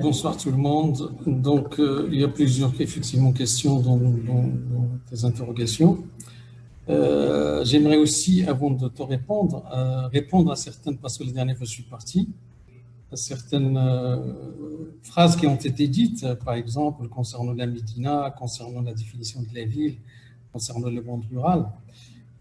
Bonsoir tout le monde. Donc, il y a plusieurs effectivement questions dans tes interrogations. J'aimerais aussi, avant de te répondre, répondre à certaines, parce que les dernières fois je suis parti, à certaines phrases qui ont été dites, par exemple concernant la Médina, concernant la définition de la ville, concernant le monde rural.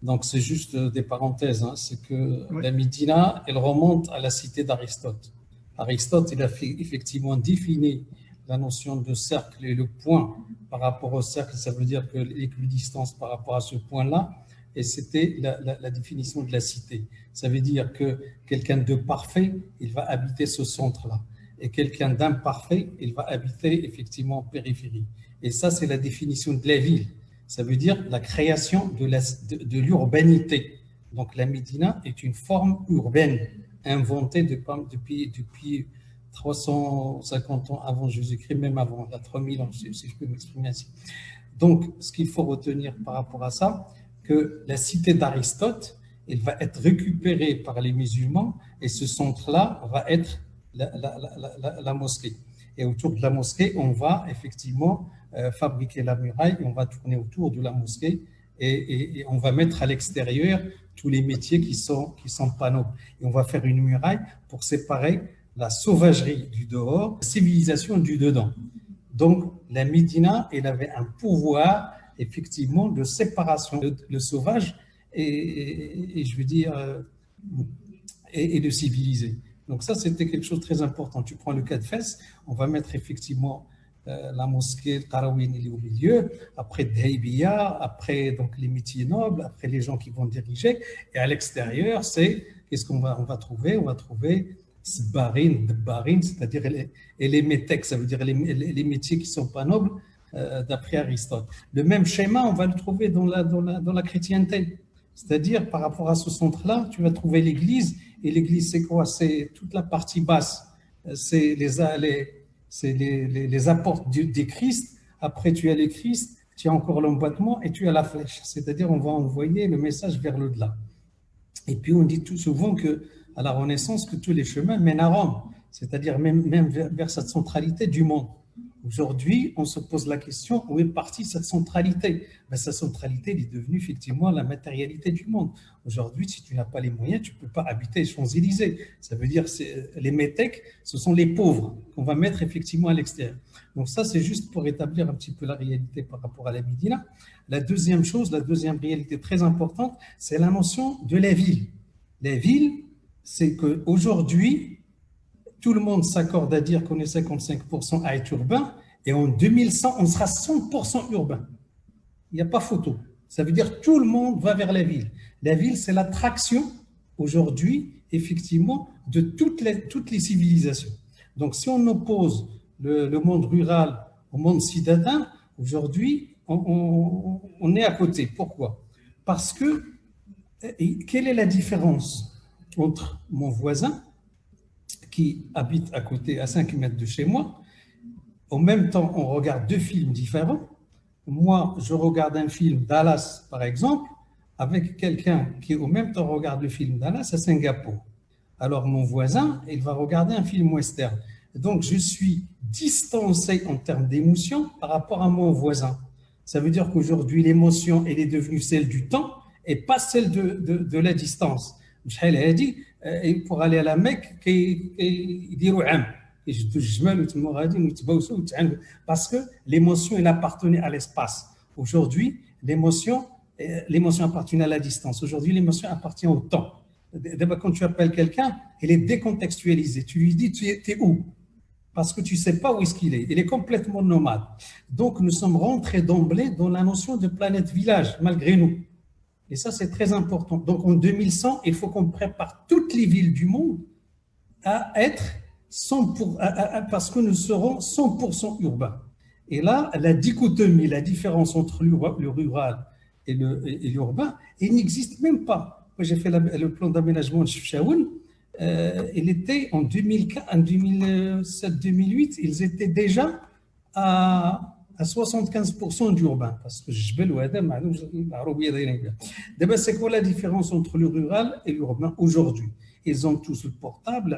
Donc, c'est juste des parenthèses. C'est que la Médina, elle remonte à la cité d'Aristote. Aristote, il a effectivement défini la notion de cercle et le point par rapport au cercle, ça veut dire que l'équidistance par rapport à ce point-là, et c'était la définition de la cité. Ça veut dire que quelqu'un de parfait, il va habiter ce centre-là, et quelqu'un d'imparfait, il va habiter effectivement en périphérie. Et ça, c'est la définition de la ville. Ça veut dire la création de l'urbanité. Donc la Médina est une forme urbaine inventée depuis 350 ans avant Jésus-Christ, même avant, il y a 3000 ans, si je peux m'exprimer ainsi. Donc, ce qu'il faut retenir par rapport à ça, que la cité d'Aristote, elle va être récupérée par les musulmans et ce centre-là va être la mosquée. Et autour de la mosquée, on va effectivement fabriquer la muraille, on va tourner autour de la mosquée et on va mettre à l'extérieur tous les métiers qui sont pas nobles. Et on va faire une muraille pour séparer la sauvagerie du dehors, la civilisation du dedans. Donc, la Médina, elle avait un pouvoir, effectivement, de séparation, le sauvage et je veux dire, et de civiliser. Donc ça, c'était quelque chose de très important. Tu prends le cas de Fès, on va mettre effectivement la mosquée de Qarawin au milieu, après Dahibia, après donc, les métiers nobles, après les gens qui vont diriger, et à l'extérieur, c'est, qu'est-ce qu'on va trouver? On va trouver Sbarin, c'est-à-dire les métèques, ça veut dire les métiers qui ne sont pas nobles, d'après Aristote. Le même schéma, on va le trouver dans la chrétienté. C'est-à-dire, par rapport à ce centre-là, tu vas trouver l'église, et l'église, c'est quoi? C'est toute la partie basse, c'est les apports des Christ. Après, tu as les Christ, tu as encore l'emboîtement et tu as la flèche. C'est-à-dire, on va envoyer le message vers le-delà. Et puis, on dit tout souvent que à la Renaissance, que tous les chemins mènent à Rome, c'est-à-dire même vers cette centralité du monde. Aujourd'hui, on se pose la question, où est partie cette centralité? Cette centralité, elle est devenue effectivement la matérialité du monde. Aujourd'hui, si tu n'as pas les moyens, tu ne peux pas habiter les Champs-Élysées. Ça veut dire que les métèques, ce sont les pauvres qu'on va mettre effectivement à l'extérieur. Donc ça, c'est juste pour établir un petit peu la réalité par rapport à la Médina. La deuxième chose, la deuxième réalité très importante, c'est la notion de la ville. La ville, c'est qu'aujourd'hui, tout le monde s'accorde à dire qu'on est 55% à être urbain, et en 2100, on sera 100% urbain. Il n'y a pas photo. Ça veut dire que tout le monde va vers la ville. La ville, c'est l'attraction, aujourd'hui, effectivement, de toutes les civilisations. Donc, si on oppose le monde rural au monde citadin, aujourd'hui, on est à côté. Pourquoi? Parce que, quelle est la différence entre mon voisin qui habite à côté, à 5 mètres de chez moi? En même temps, on regarde deux films différents. Moi, je regarde un film Dallas, par exemple, avec quelqu'un qui, au même temps, regarde le film Dallas à Singapour. Alors, mon voisin, il va regarder un film western. Donc, je suis distancé en termes d'émotion par rapport à mon voisin. Ça veut dire qu'aujourd'hui, l'émotion, elle est devenue celle du temps et pas celle de la distance. Pour aller à la Mecque, parce que l'émotion, elle appartenait à l'espace. Aujourd'hui, l'émotion appartient à la distance. Aujourd'hui, l'émotion appartient au temps. Quand tu appelles quelqu'un, il est décontextualisé. Tu lui dis, tu es où? Parce que tu ne sais pas où est-ce qu'il est. Il est complètement nomade. Donc, nous sommes rentrés d'emblée dans la notion de planète village, malgré nous. Et ça, c'est très important. Donc, en 2100, il faut qu'on prépare toutes les villes du monde à être parce que nous serons 100% urbains. Et là, la dichotomie, la différence entre le rural et l'urbain, il n'existe même pas. Moi, j'ai fait le plan d'aménagement de Chefchaouen. Il était en 2007-2008, ils étaient déjà à 75% d'urbain, parce que c'est quoi la différence entre le rural et l'urbain aujourd'hui? ils ont tous le portable,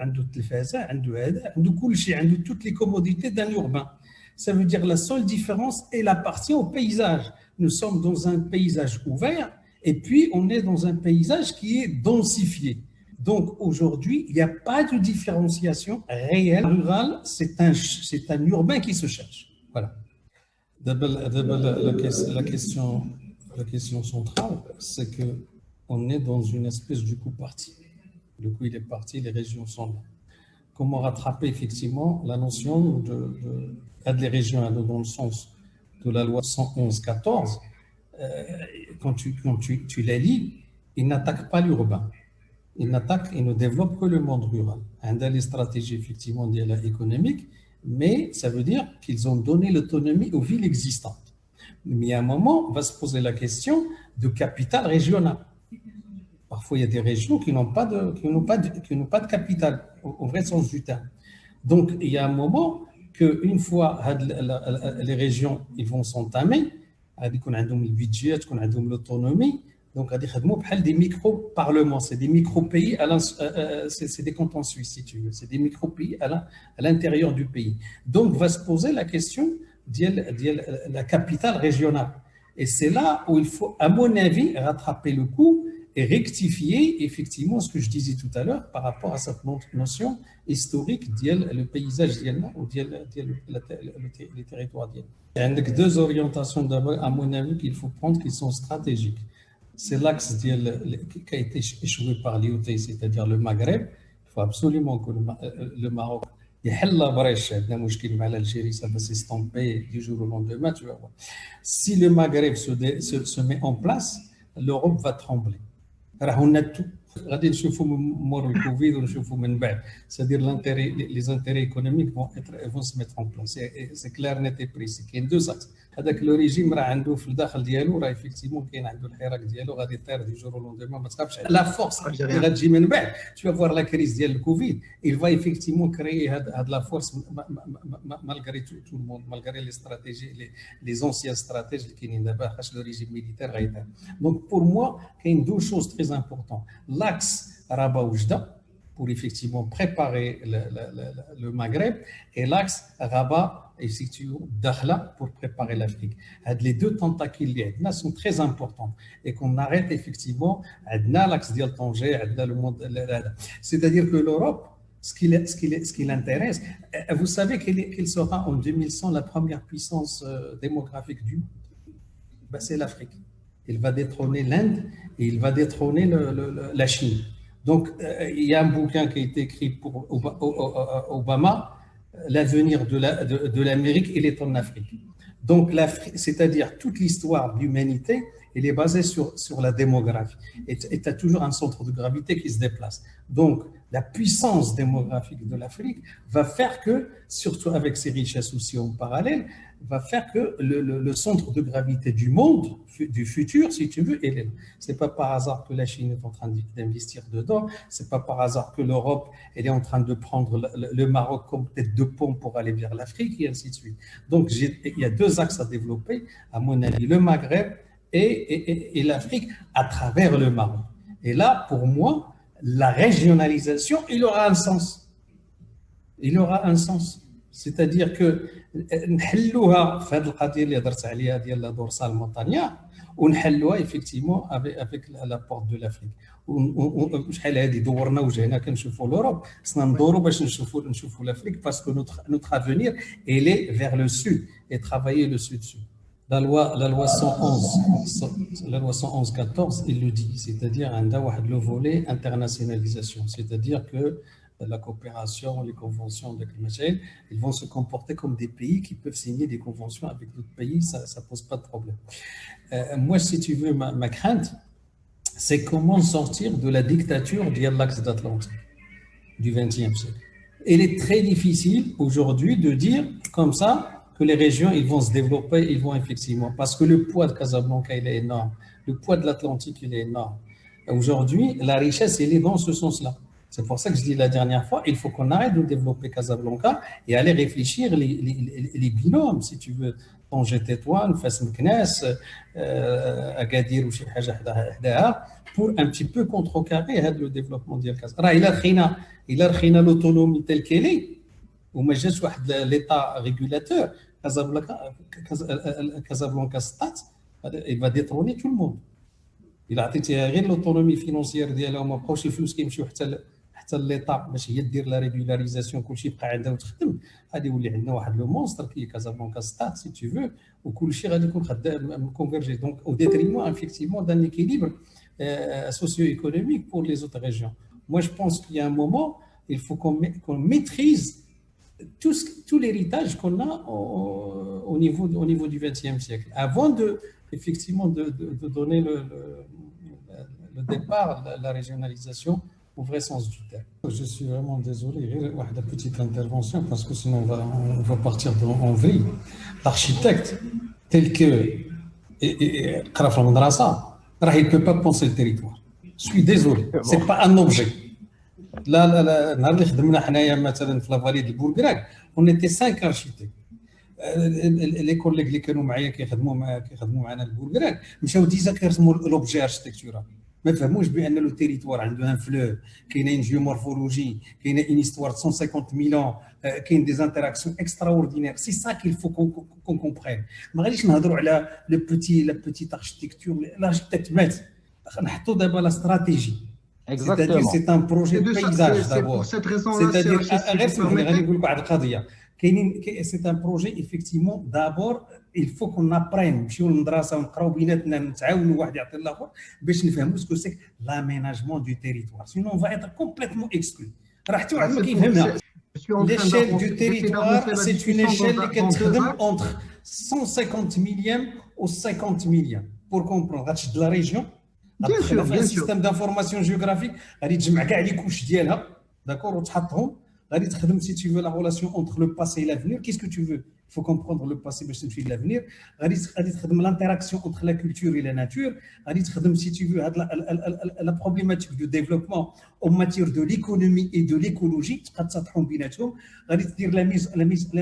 toutes les commodités d'un urbain. Ça veut dire la seule différence, elle appartient au paysage. Nous sommes dans un paysage ouvert et puis on est dans un paysage qui est densifié. Donc aujourd'hui, il n'y a pas de différenciation réelle. Rural, c'est un urbain qui se cherche. Voilà. D'abord, la question centrale, c'est qu'on est dans une espèce de coup parti. Le coup, il est parti, les régions sont là. Comment rattraper effectivement la notion de les régions dans le sens de la loi 111-14, quand tu la lis, ils n'attaquent pas l'urbain. Ils ne développent que le monde rural. Un des stratégies effectivement économiques, mais ça veut dire qu'ils ont donné l'autonomie aux villes existantes. Mais à un moment, on va se poser la question de capital régional. Parfois, il y a des régions qui n'ont pas de capital, au vrai sens du terme. Donc, il y a un moment qu'une fois les régions ils vont s'entamer, ils ont le budget, ils ont l'autonomie, donc des micro-parlements, c'est des micro-pays, c'est des cantons suisses, si tu veux, c'est des micro-pays à l'intérieur du pays. Donc, va se poser la question de la capitale régionale. Et c'est là où il faut, à mon avis, rattraper le coup et rectifier effectivement ce que je disais tout à l'heure par rapport à cette notion historique le paysage ou les territoires. Il y a deux orientations d'abord, à mon avis, qu'il faut prendre qui sont stratégiques. C'est l'axe qui a été échoué par l'IOT, c'est-à-dire le Maghreb. Il faut absolument que le Maroc يحل بريش عندنا مشكل مع الجيري ça va s'estomper du jour au lendemain, tu vas voir. Si le Maghreb se met en place, l'Europe va trembler. راهو tout غادي نشوفوا مور الكوفيد ونشوفوا من بعد, c'est-à-dire les intérêts économiques vont se mettre en place. C'est clair, net et précis. كاين deux axes. هذاك لو ريجيم راه عنده في الداخل ديالو راه effectivement كاين عنده الحراك ديالو غادي يطير دي جور لوندومان, ما تخافش. لا فورس اللي غتجي من بعد, tu vas voir la crise ديال الكوفيد, il va effectivement créer هاد la force malgré tout le monde, malgré les stratégies, les anciens stratèges اللي كاينين دابا, خاص لو ريجيم ميليتير غيطير. Donc pour moi كاين deux choses très importantes. L'axe Rabat-Oujda pour effectivement préparer le Maghreb et l'axe Rabat-Dakhla pour préparer l'Afrique. Les deux tentacules sont très importants et qu'on arrête effectivement l'axe de Tanger, le monde. C'est-à-dire que l'Europe, ce qui l'intéresse, vous savez qu'elle sera en 2100 la première puissance démographique du monde. C'est l'Afrique. Il va détrôner l'Inde et il va détrôner la Chine. Donc, il y a un bouquin qui a été écrit pour Obama, l'avenir de l'Amérique, il est en Afrique. Donc, c'est-à-dire toute l'histoire de l'humanité, elle est basée sur la démographie. Et tu as toujours un centre de gravité qui se déplace. Donc, la puissance démographique de l'Afrique va faire que, surtout avec ses richesses aussi en parallèle, va faire que le centre de gravité du monde, du futur, si tu veux, elle est là. Ce n'est pas par hasard que la Chine est en train d'investir dedans, ce n'est pas par hasard que l'Europe elle est en train de prendre le Maroc comme tête de pont pour aller vers l'Afrique, et ainsi de suite. Donc, il y a deux axes à développer, à mon avis, le Maghreb et l'Afrique à travers le Maroc. Et là, pour moi, la régionalisation, il aura un sens. Il aura un sens. C'est-à-dire que نحلوها في هذه القضيه اللي هضرت عليها ديال لا دورسال مونتانيا ونحلوها effectivement avec la porte de l'Afrique. شحال هذه دورنا وجهنا كنشوفوا l'Europe, خصنا ندوروا باش نشوفوا l'Afrique parce que notre avenir elle est vers le sud et travailler le sud-sud. La loi 111-14, il le dit, c'est-à-dire le volet internationalisation, c'est-à-dire que la coopération, les conventions de Climatel, ils vont se comporter comme des pays qui peuvent signer des conventions avec d'autres pays, ça ne pose pas de problème. Moi, si tu veux, ma crainte, c'est comment sortir de la dictature de l'axe d'Atlantique du XXe siècle. Il est très difficile aujourd'hui de dire comme ça que les régions ils vont se développer, ils vont effectivement, parce que le poids de Casablanca il est énorme, le poids de l'Atlantique il est énorme. Aujourd'hui, la richesse elle est dans ce sens-là. C'est pour ça que je dis la dernière fois, il faut qu'on arrête de développer Casablanca et aller réfléchir les binômes, si tu veux. Tanger Tétouan, Fès Meknès, Agadir ou شي حاجة حداها, pour un petit peu contrecarrer le développement de Casablanca. إلا رخينا l'autonomie telle qu'elle est, وما جاش واحد l'état régulateur, Casablanca Stat, il va détrôner tout le monde. Il a عطيتيها غير l'autonomie financière ديالها وما بقاوش الفلوس كيمشيو حتى ليطا باش هي دير لا ريغولاريزاسيون كلشي يبقى عندها وتخدم, غادي يولي عندنا واحد لو مونستر كي كازابلانكا ستات سي tu veux, وكلشي غادي يكون خدام كونفيرجي دونك au détriment effectivement d'un équilibre socio-économique pour les autres régions. Moi je pense qu'il y a un moment il faut qu'on maîtrise tout l'héritage qu'on a au niveau du XXe siècle avant de effectivement de donner le départ, la régionalisation au vrai sens du terme. Je suis vraiment désolé, une petite intervention parce que sinon on va partir en vrille. L'architecte tel que Kharaf al-Madrasa, il ne peut pas penser le territoire. Je suis désolé, ce n'est pas un objet. Là, نهار اللي خدمنا حنايا مثلا في لافالي ديال بوركراك, on était 5 architectes. لي كوليغ اللي كانوا معايا كيخدموا معنا البوركراك مشاو ديجا كيرسموا لوبجي اركتيكتورال, ما فهموش بان لو تيريتوار عنده ان فلو, كاينه ان جيومورفولوجي, كاينه ان هيستوار 150 000 ans, كاين دي انتراكسيون اكسترا اوردينير. سي سا كيل فو كون كومبرين. ما غاديش نهضروا على لو بوتي اركتيكتور, الاركتيكت مات, نحطوا دابا لا استراتيجي. C'est-à-dire c'est un projet de paysage d'abord. C'est-à-dire c'est un projet effectivement d'abord il faut qu'on apprenne نمشيو للمدرسه ونقراو بيناتنا نتعاونوا واحد يعطي الاخر باش نفهموا سكو سي l'aménagement du territoire, sinon on va être complètement exclu. راه حتى واحد ما كيفهمها. L'échelle du territoire c'est une échelle اللي كتخدم entre 150 millième ou 50 millième pour comprendre. غتشد لا ريجيون في السيستم دانفورماسيون جيوغرافيك, غادي تجمع كاع لي كوش ديالها داكور وتحطهم, غادي تخدم سي tu veux la relation entre le passé et l'avenir. Qu'est-ce que tu veux? Il faut comprendre le passé باش تمشي l'avenir. غادي تخدم l'interaction entre la culture et la nature. غادي تخدم si tu veux la problématique du développement en matière de l'économie et de l'écologie, تبقى تسطحوا بيناتهم. غادي تدير la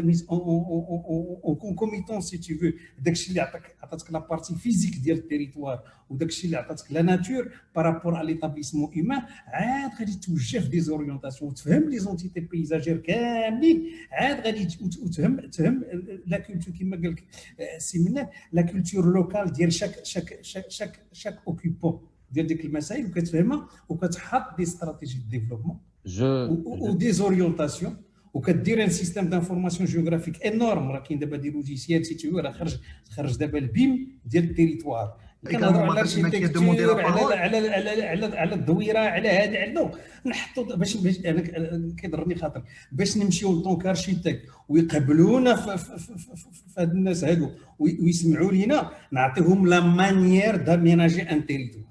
mise en concomitance si tu veux داكشي اللي عطاتك لا بارتي فيزيك ديال التيريتوار وداكشي اللي عطاتك لا ناتور بارابور على ليتابليسمون هيومان. عاد غادي توجه في دي زوريونتاسيون وتفهم لي زونتيتي بيزاجير كاملين. عاد غادي تفهم لا كولتور كما قال لك سي منان, لا كولتور لوكال ديال شاك اوكيبون ديال ديك المسائل, وكتفهمها وكتحط دي استراتيجي دو ديفلوبمون و دي زوريونتاسيون, وكدير ان سيستيم دانفورماسيون جيوغرافيك انورم. راه كاين دابا دي لوجيسيال سي تو, راه خرج دابا البيم ديال التيريتوار. كنهضروا على الاركيتكتور, على الدويره, على هذا عندنا نحطوا باش انا كيضرني خاطر باش نمشيو طونك اركيتكت ويقبلونا في هاد الناس هادو ويسمعوا لينا, نعطيهم لا مانيير داميناجي ان تيريتوار,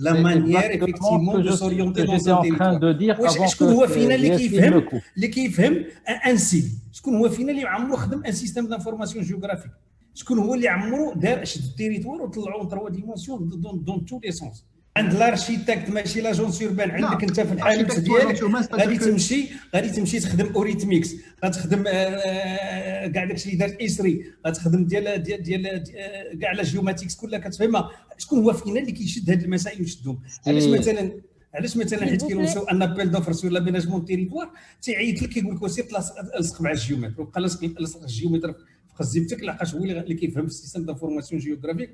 la manière effectivement de s'orienter dans un territoire. شكون هو فينا اللي كيفهم ان سي, شكون هو فينا اللي عمرو خدم ان سيستيم دانفورماسيون جيوغرافيك, شكون هو اللي عمرو دار شد التيريتوار وطلعوا ان 3 ديمونسيون دون تو لي سونس. عند الاركيتكت ماشي لاجونس اوربان, عندك انت في الحانوت ديالك غادي تمشي تخدم اوريتميكس, غتخدم كاع داكشي اللي دارت اسري, غتخدم ديال كاع لا جيوماتيكس كلها كتفهمها. شكون هو فينا اللي كيشد هاد المسائل ويشدهم؟ علاش مثلا حيت كيلونسيو ان ابيل دوفر سور لاميناجمون تيريتوار, تيعيط لك كيقول لك وسير لصق مع الجيومتر, وبقى لصق الجيومتر في خزيبتك, لحقاش هو اللي كيفهم في السيستم دانفورماسيون جيوغرافيك.